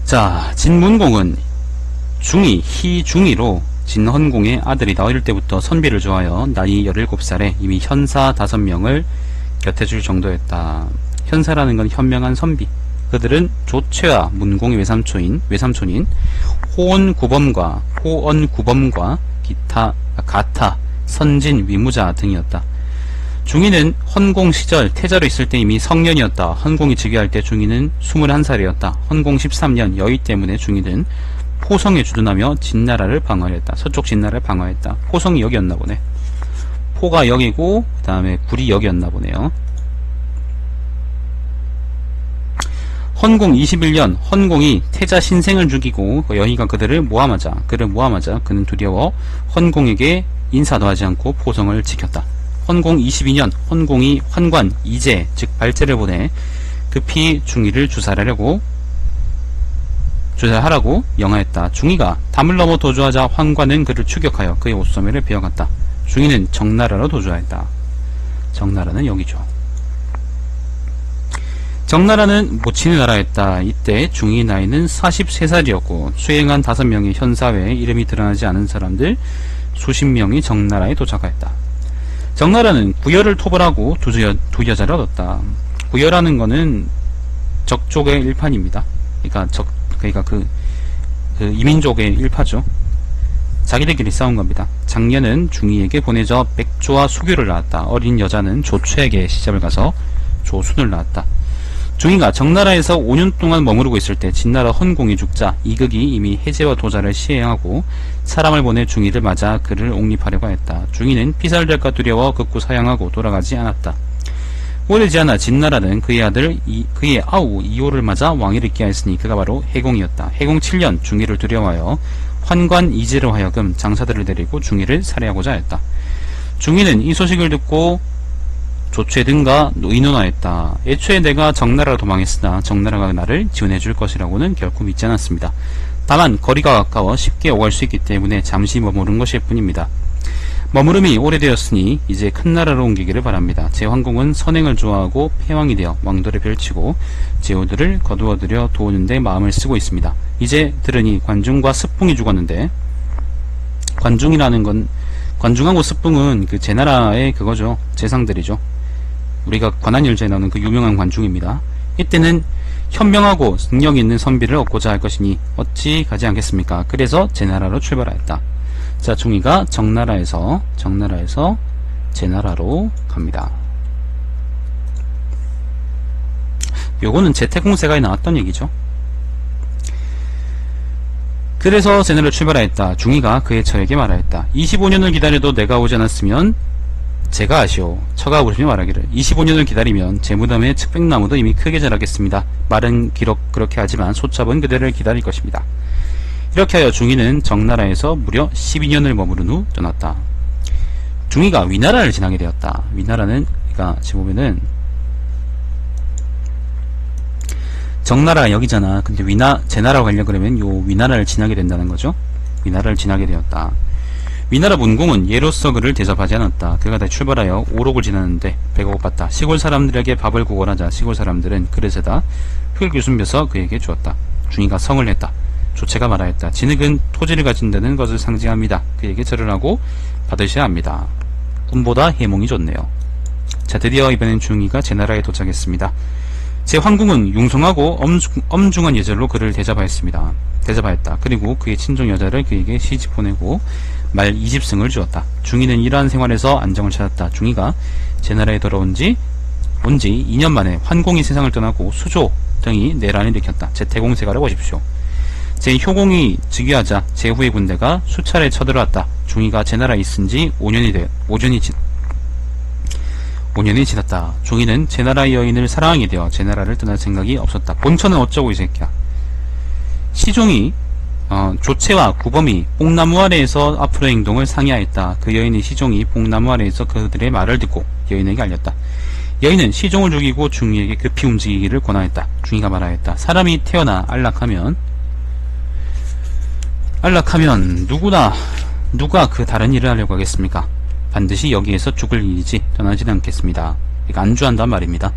자, 진문공은 중이, 희중이로 진헌공의 아들이다. 어릴 때부터 선비를 좋아하여 나이 17살에 이미 현사 5명을 곁에 줄 정도였다. 현사라는 건 현명한 선비. 그들은 조최와 문공의 외삼촌인 호언구범과 기타, 가타, 선진, 위무자 등이었다. 중이는 헌공 시절 태자로 있을 때 이미 성년이었다. 헌공이 즉위할 때 중이는 21살이었다. 헌공 13년 여의 때문에 중이는 포성에 주둔하며 진나라를 방어했다. 서쪽 진나라를 방어했다. 포성이 여기였나 보네. 포가 여기고 그 다음에 굴이 여기였나 보네요. 헌공 21년 헌공이 태자 신생을 죽이고 여의가 그를 모함하자 그는 두려워 헌공에게 인사도 하지 않고 포성을 지켰다. 헌공 22년 헌공이 환관 이제 즉 발제를 보내 급히 중이를 주살하라고 명하였다. 중이가 담을 넘어 도주하자 환관은 그를 추격하여 그의 옷소매를 베어갔다. 중이는 정나라로 도주하였다. 정나라는 여기죠. 정나라는 모친의 나라였다. 이때 중이 나이는 43살이었고 수행한 5명의 현사 외에 이름이 드러나지 않은 사람들 수십 명이 정나라에 도착하였다. 정나라는 구여를 토벌하고 두 여자를 얻었다. 구여라는 거는 적족의 일판입니다. 그러니까 그 이민족의 일파죠. 자기들끼리 싸운 겁니다. 장녀는 중이에게 보내져 백조와 수규를 낳았다. 어린 여자는 조최에게 시집을 가서 조순을 낳았다. 중이가 정나라에서 5년 동안 머무르고 있을 때 진나라 헌공이 죽자 이극이 이미 해제와 도자를 시행하고 사람을 보내 중이를 맞아 그를 옹립하려고 했다. 중이는 피살될까 두려워 극구 사양하고 돌아가지 않았다. 오래지 않아 진나라는 그의 아들 그의 아우 이호를 맞아 왕위를 있게 하였으니 그가 바로 해공이었다. 해공 7년 중이를 두려워하여 환관 이제로 하여금 장사들을 데리고 중이를 살해하고자 했다. 중이는 이 소식을 듣고 조최 등과 의논하였다. 애초에 내가 정나라로 도망했으나 정나라가 나를 지원해줄 것이라고는 결코 믿지 않았습니다. 다만 거리가 가까워 쉽게 오갈 수 있기 때문에 잠시 머무른 것일 뿐입니다. 머무름이 오래되었으니 이제 큰 나라로 옮기기를 바랍니다. 제 황공은 선행을 좋아하고 패왕이 되어 왕도를 펼치고 제후들을 거두어들여 도우는데 마음을 쓰고 있습니다. 이제 들으니 관중과 스풍이 죽었는데 관중하고 스풍은 그 제 나라의 그거죠. 재상들이죠. 우리가 관한일주에 나오는 그 유명한 관중입니다. 이때는 현명하고 능력 있는 선비를 얻고자 할 것이니 어찌 가지 않겠습니까? 그래서 제 나라로 출발하였다. 자, 중이가 정나라에서 제 나라로 갑니다. 요거는 제태공세가에 나왔던 얘기죠. 그래서 제 나라로 출발하였다. 중이가 그의 처에게 말하였다. 25년을 기다려도 내가 오지 않았으면 제가 아시오. 처가 부르시며 말하기를 25년을 기다리면 제 무덤에 측백나무도 이미 크게 자라겠습니다. 말은 기록 그렇게 하지만 소첩은 그대를 기다릴 것입니다. 이렇게 하여 중이는 정나라에서 무려 12년을 머무른 후 떠났다. 중이가 위나라를 지나게 되었다. 위나라는 그러니까 지금 보면은 정나라가 여기잖아. 근데 제 나라로 가려고 그러면 요 위나라를 지나게 된다는 거죠. 위나라를 지나게 되었다. 위나라 문공은 예로서 그를 대접하지 않았다. 그가 다시 출발하여 오록을 지났는데 배가 고팠다. 시골 사람들에게 밥을 구걸하자 시골 사람들은 그릇에다 흙을 귀순벼서 그에게 주었다. 중이가 성을 냈다. 조채가 말하였다. 진흙은 토지를 가진다는 것을 상징합니다. 그에게 절을 하고 받으셔야 합니다. 꿈보다 해몽이 좋네요. 자, 드디어 이번엔 중이가 제 나라에 도착했습니다. 제 황궁은 융성하고 엄중한 예절로 그를 대접하였다. 그리고 그의 친정 여자를 그에게 시집 보내고 말 20승을 주었다. 중이는 이러한 생활에서 안정을 찾았다. 중이가 제 나라에 돌아온 지 2년 만에 환공이 세상을 떠나고 수조 등이 내란을 일으켰다. 제태공세가를 보십시오. 제 효공이 즉위하자 제후의 군대가 수차례 쳐들어왔다. 중이가 제 나라에 있은 지 5년이 지났다. 중이는 제 나라의 여인을 사랑하게 되어 제 나라를 떠날 생각이 없었다. 본처는 어쩌고 이 새끼야. 시종이 조채와 구범이 뽕나무 아래에서 앞으로의 행동을 상의하였다. 그 여인의 시종이 뽕나무 아래에서 그들의 말을 듣고 여인에게 알렸다. 여인은 시종을 죽이고 중이에게 급히 움직이기를 권하였다. 중이가 말하였다. 사람이 태어나 안락하면 누가 그 다른 일을 하려고 하겠습니까? 반드시 여기에서 죽을 일이지 떠나지는 않겠습니다. 그러니까 안주한단 말입니다.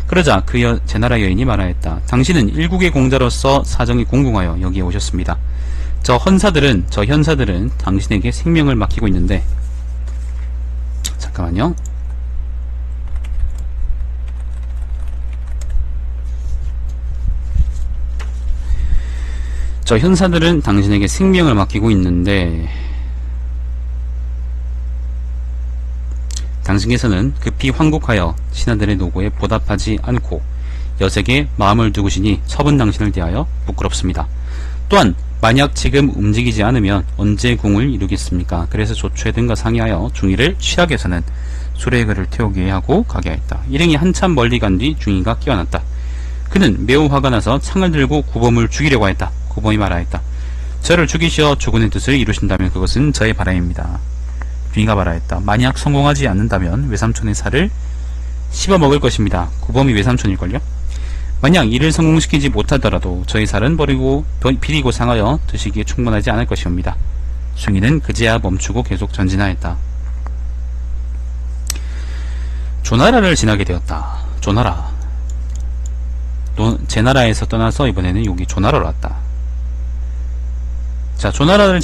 그러자 제나라 여인이 말하였다. 당신은 일국의 공자로서 사정이 공공하여 여기에 오셨습니다. 저 현사들은 당신에게 생명을 맡기고 있는데, 잠깐만요. 저 현사들은 당신에게 생명을 맡기고 있는데, 당신께서는 급히 황국하여 신하들의 노고에 보답하지 않고 여색에 마음을 두고시니 첩은 당신을 대하여 부끄럽습니다. 또한 만약 지금 움직이지 않으면 언제 공을 이루겠습니까? 그래서 조추에 등과 상의하여 중이를 취하게서는 수레그를 태우게 하고 가게 하였다. 일행이 한참 멀리 간 뒤 중이가 깨어났다. 그는 매우 화가 나서 창을 들고 구범을 죽이려고 했다. 구범이 말하였다. 저를 죽이시어 주군의 뜻을 이루신다면 그것은 저의 바람입니다. 중이가 말하였다. 만약 성공하지 않는다면 외삼촌의 살을 씹어먹을 것입니다. 구범이 외삼촌일걸요? 만약 이를 성공시키지 못하더라도 저희 살은 비리고 상하여 드시기에 충분하지 않을 것이옵니다. 중이는 그제야 멈추고 계속 전진하였다. 조나라를 지나게 되었다. 조나라. 제나라에서 떠나서 이번에는 여기 조나라로 왔다. 자, 조나라를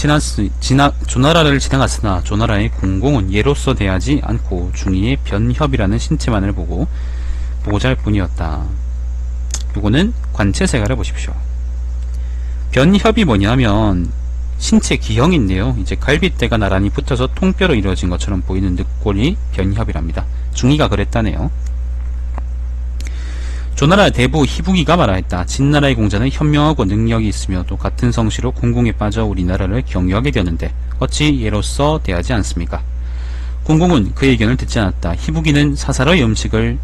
지나갔으나 조나라의 공공은 예로서 대하지 않고 중이의 변협이라는 신체만을 보고 모자랄 뿐이었다. 요거는 관체세가를 보십시오. 변협이 뭐냐면 신체 기형인데요. 이제 갈빗대가 나란히 붙어서 통뼈로 이루어진 것처럼 보이는 늑골이 변협이랍니다. 중이가 그랬다네요. 조나라 대부 희부기가 말하였다. 진나라의 공자는 현명하고 능력이 있으며 또 같은 성씨로 공공에 빠져 우리나라를 경유하게 되었는데 어찌 예로서 대하지 않습니까? 공공은 그 의견을 듣지 않았다. 희부기는 사사로이 음식을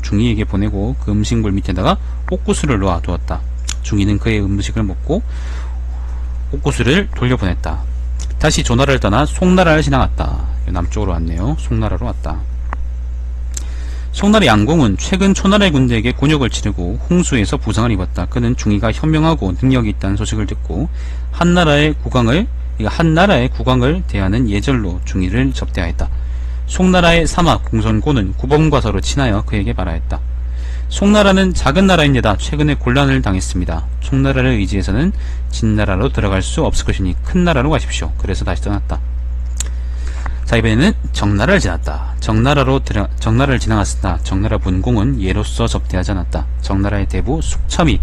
중이에게 보내고 그 음식물 밑에다가 옥구슬을 놓아두었다. 중이는 그의 음식을 먹고 옥구슬을 돌려보냈다. 다시 조나라를 떠나 송나라를 지나갔다. 남쪽으로 왔네요. 송나라로 왔다. 송나라 양공은 최근 초나라의 군대에게 곤욕을 치르고 홍수에서 부상을 입었다. 그는 중이가 현명하고 능력이 있다는 소식을 듣고 한나라의 국왕을 대하는 예절로 중이를 접대하였다. 송나라의 사막 공손고는 구범과 서로 친하여 그에게 말하였다. 송나라는 작은 나라입니다. 최근에 곤란을 당했습니다. 송나라를 의지해서는 진나라로 들어갈 수 없을 것이니 큰 나라로 가십시오. 그래서 다시 떠났다. 자, 이번에는 정나라를 지났다. 정나라를 지나갔으나 정나라 문공은 예로서 접대하지 않았다. 정나라의 대부 숙참이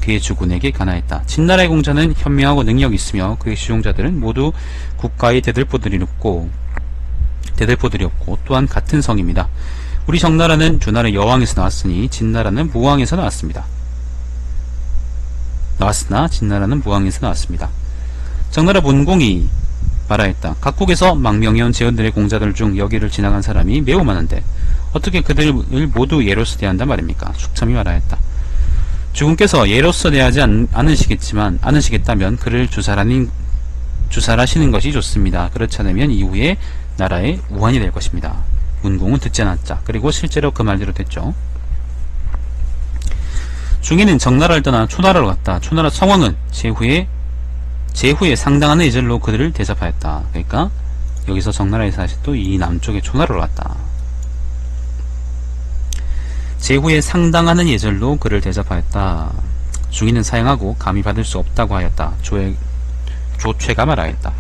그의 주군에게 간하였다. 진나라의 공자는 현명하고 능력이 있으며 그의 시종자들은 모두 국가의 대들보들이었고 또한 같은 성입니다. 우리 정나라는 주나라 여왕에서 나왔으니 진나라는 무왕에서 나왔으나 진나라는 무왕에서 나왔습니다. 정나라 문공이 말하였다. 각국에서 망명해온 제원들의 공자들 중 여기를 지나간 사람이 매우 많은데 어떻게 그들을 모두 예로서 대한단 말입니까? 숙참이 말하였다. 주군께서 예로서 대하지 않으시겠다면 그를 주살하시는 것이 좋습니다. 그렇지 않으면 이후에 나라의 우환이 될 것입니다. 문공은 듣지 않았자. 그리고 실제로 그 말대로 됐죠. 중이는 정나라를 떠나 초나라로 갔다. 초나라 성왕은 제후에 상당한 예절로 그들을 대접하였다. 그러니까 여기서 정나라에서 다시 또 이 남쪽의 초나라로 갔다. 제후에 상당하는 예절로 그를 대접하였다. 중이는 사양하고 감히 받을 수 없다고 하였다. 조최가 말하였다.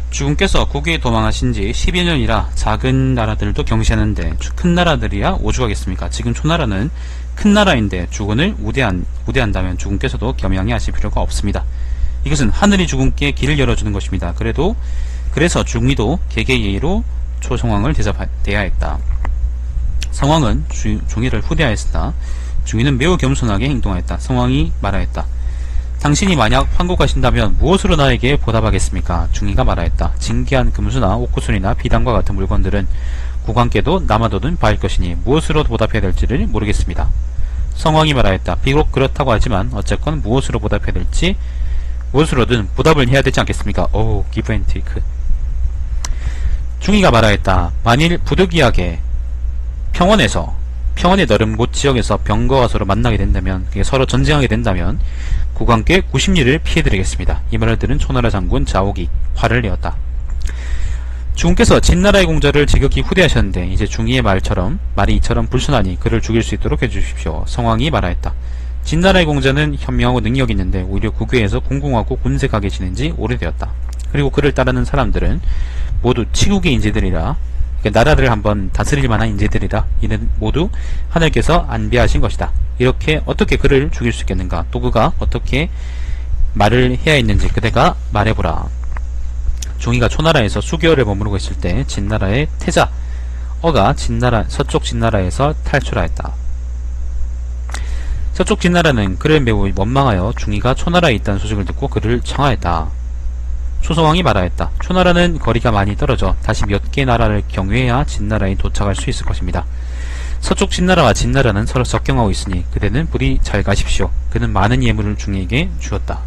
주군께서 국외에 도망하신 지 10여 년이라 작은 나라들도 경시하는데 큰 나라들이야 오죽하겠습니까? 지금 초나라는 큰 나라인데 주군을 우대한다면 주군께서도 겸양히 하실 필요가 없습니다. 이것은 하늘이 주군께 길을 열어주는 것입니다. 그래서 중이도 개개예의로 초성왕을 대하였다. 성왕은 중이를 후대하였으나 중이는 매우 겸손하게 행동하였다. 성왕이 말하였다. 당신이 만약 황국하신다면 무엇으로 나에게 보답하겠습니까? 중이가 말하였다. 진귀한 금수나 옥구슬이나 비단과 같은 물건들은 국왕께도 남아도는 바일 것이니 무엇으로 보답해야 될지를 모르겠습니다. 성왕이 말하였다. 비록 그렇다고 하지만 어쨌건 무엇으로 보답해야 될지 무엇으로든 보답을 해야 되지 않겠습니까? 오, 기브 앤 테이크. 중이가 말하였다. 만일 부득이하게 평원의 넓은 곳 지역에서 병거가 서로 만나게 된다면, 서로 전쟁하게 된다면 국왕께 90리를 피해드리겠습니다. 이 말을 들은 초나라 장군 자옥이 화를 내었다. 중께서 진나라의 공자를 지극히 후대하셨는데 이제 중이의 말이 이처럼 불순하니 그를 죽일 수 있도록 해주십시오. 성왕이 말하였다. 진나라의 공자는 현명하고 능력이 있는데 오히려 국외에서 공공하고 군색하게 지낸 지 오래되었다. 그리고 그를 따르는 사람들은 모두 치국의 인재들이라, 그러니까 나라를 한번 다스릴 만한 인재들이라, 이는 모두 하늘께서 안비하신 것이다. 이렇게 어떻게 그를 죽일 수 있겠는가? 또 그가 어떻게 말을 해야 했는지 그대가 말해보라. 중이가 초나라에서 수개월을 머무르고 있을 때 진나라의 태자 어가 서쪽 진나라에서 탈출하였다. 서쪽 진나라는 그를 매우 원망하여 중이가 초나라에 있다는 소식을 듣고 그를 청하였다. 소성왕이 말하였다. 초나라는 거리가 많이 떨어져 다시 몇 개 나라를 경유해야 진나라에 도착할 수 있을 것입니다. 서쪽 진나라와 진나라는 서로 접경하고 있으니 그대는 부디 잘 가십시오. 그는 많은 예물을 중이에게 주었다.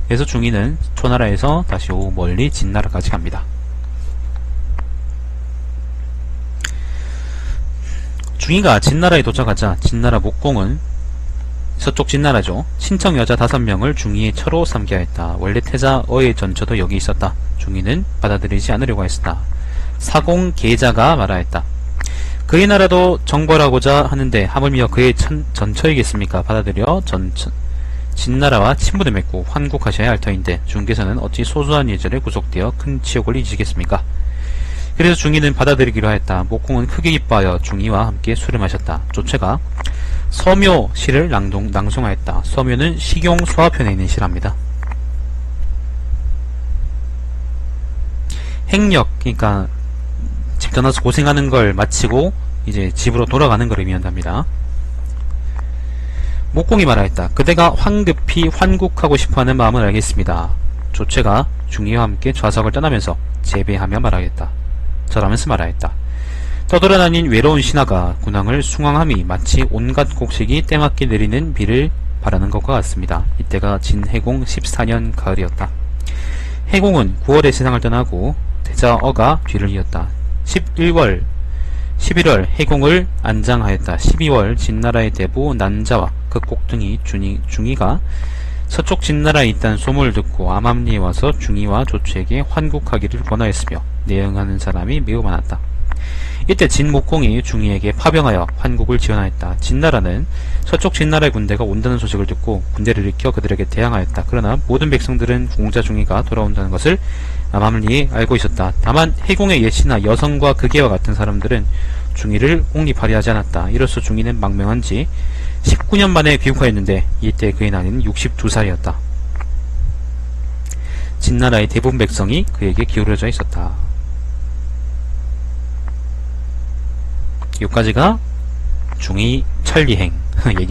그래서 중이는 초나라에서 다시 멀리 진나라까지 갑니다. 중이가 진나라에 도착하자 진나라 목공은, 서쪽 진나라죠, 친척 여자 5명을 중이의 처로 삼게 하였다. 원래 태자 어의 전처도 여기 있었다. 중이는 받아들이지 않으려고 했었다. 사공 계자가 말하였다. 그의 나라도 정벌하고자 하는데 하물며 그의 전처이겠습니까? 받아들여 진나라와 친분을 맺고 환국하셔야 할 터인데 중께서는 어찌 소소한 예절에 구속되어 큰 치욕을 잊으시겠습니까? 그래서 중이는 받아들이기로 하였다. 목공은 크게 기뻐하여 중이와 함께 술을 마셨다. 조체가 서묘 시를 낭송하였다. 서묘는 식용 소화편에 있는 시랍니다. 행력, 그러니까 집 떠나서 고생하는 걸 마치고 이제 집으로 돌아가는 걸 의미한답니다. 목공이 말하였다. 그대가 황급히 환국하고 싶어하는 마음을 알겠습니다. 조체가 중이와 함께 좌석을 떠나면서 재배하며 말하였다. 절하면서 말하였다. 떠돌아다닌 외로운 신하가 군왕을 숭앙함이 마치 온갖 곡식이 때맞게 내리는 비를 바라는 것과 같습니다. 이때가 진해공 14년 가을이었다. 해공은 9월에 세상을 떠나고 태자어가 뒤를 이었다. 11월 해공을 안장하였다. 12월 진나라의 대부 난자와 그 꼭등이 중이가 서쪽 진나라에 있다는 소문을 듣고 암암리에 와서 중이와 조체에게 환국하기를 권하였으며 내응하는 사람이 매우 많았다. 이때 진목공이 중이에게 파병하여 환국을 지원하였다. 진나라는 서쪽 진나라의 군대가 온다는 소식을 듣고 군대를 일으켜 그들에게 대항하였다. 그러나 모든 백성들은 공자 중이가 돌아온다는 것을 암암리에 알고 있었다. 다만 해공의 예시나 여성과 극예와 같은 사람들은 중이를 옹립하려 하지 않았다. 이로써 중이는 망명한 지 19년 만에 귀국하였는데 이때 그의 나이는 62살이었다. 진나라의 대부분 백성이 그에게 기울어져 있었다. 여기까지가 중이 천리행 얘기